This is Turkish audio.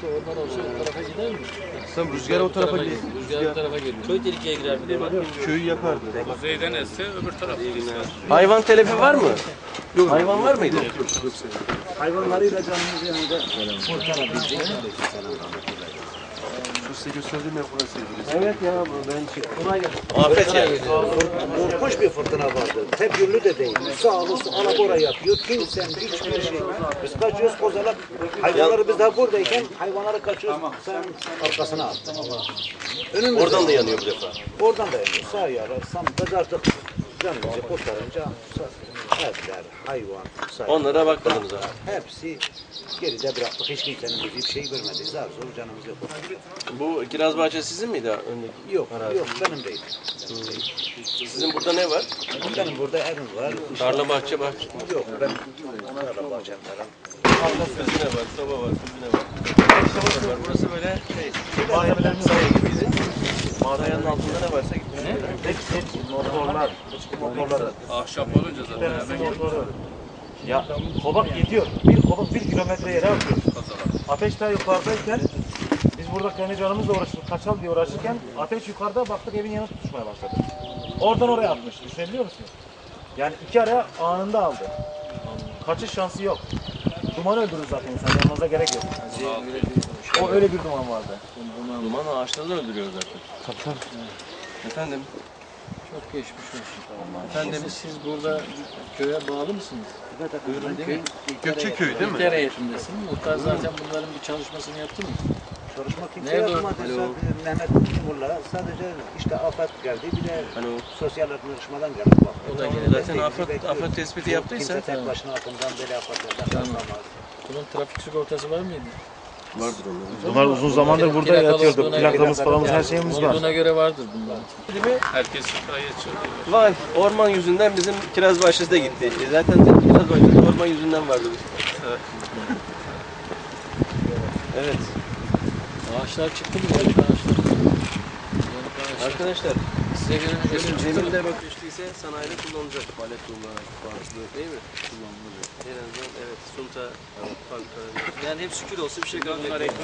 Orman olsa o tarafa gider mi? Tam rüzgar o tarafa geliyor. Rüzgar o tarafa geliyor. Köy tehlikeye girer bir de. Köyü yakardı. Kuzeyden esse öbür tarafta. Hayvan telefi var mı? Yok. Hayvan var mıydı? Hayvanlarıyla canımız yanında kurtarabildik. Şu size gösterdiğim ev burasıydı. Evet ya ben kolay gelsin. Afet yani. Korkunç bir fırtına vardı. Tek yönlü de değil. Sağlı alabora yapıyor. Kimsenin hiçbir şey. Biz kaçıyoruz kozalak. Hayvanları biz daha buradayken hayvanları kaçıyoruz. Sen arkasına at. Önümüzde. Oradan da yanıyor bu defa. Oradan da yanıyor. Sağ yara. Biz artık canımızı kurtarınca etler, hayvan, Onlara bakmadınız abi. hepsi geride bıraktık. Hiç kimsenin bizi bir şey görmedi. Zar zor canımızı kurtardık. Bu kiraz bahçe sizin miydi öndeki? Yok, yok benim değil. Sizin burada ne var? Benim burada evim var. Tarla bahçe var. Yok, ben tarla bahçemlerim. Füzine var, soba var, füzine var. Var. Burası böyle saraya gibiydi. Mağaranın altında ne varsa gitmiş. Hepsi motorlar. Ahşap olunca zaten hemen geliyor. Ya kobak gidiyor. Bir kobak 1 kilometre yere atıyor. Ateş daha yukarıdayken biz burada kendi canımızla uğraştık. Kaçal diye uğraşırken ateş yukarıda baktık evin yanı tutuşmaya başladı. Oradan oraya atmış. Düşünebiliyor musunuz? Yani 2 araya anında aldı. Kaçış şansı yok. Duman öldürür zaten insan. Yanmanıza gerek yok. O öyle bir duman vardı. Duman ağaçları da öldürüyor zaten. Tabii. Efendim? Çok geçmiş olsun. Efendim? Siz burada köye bağlı mısınız? Buyurun değil mi? Gökçe köyü değil mi? İlker heyetindesin. Muhtar zaten bunların bir çalışmasını yaptı mı? Çalışma kimse Nerede o? yapmadı. Sadece Mehmet Timur'la sadece işte afet geldi. Bir de Hani o sosyal yardımlaşmadan geldi. Bak. O da gelir. zaten afet tespiti yaptıysa Kimse tek başına atından böyle afetlerden kalkamaz. Bunun trafik sigortası var mıydı? vardır onların. Bunlar uzun zamandır burada Plakalı yatıyordu. olduğuna Plakamız göre- falan her şeyimiz var. Olduğuna göre vardır bunlar. Herkes şifayı söylüyor. Vay, orman yüzünden bizim kiraz bahçesi de gitti. Zaten de kiraz bahçesi orman yüzünden vardı. Evet. Ağaçlar çıktı mı? Yanık ağaçlar. Yanık ağaçlar. Arkadaşlar, Size göre ne Zemin çıktı? de bak düştüyse sanayide kullanılacak. Palet kullanarak bazı değil mi? Kullanılacak. En azından evet, sunta, fabrikalar. Yani hep şükür olsun bir şey kalmayacak.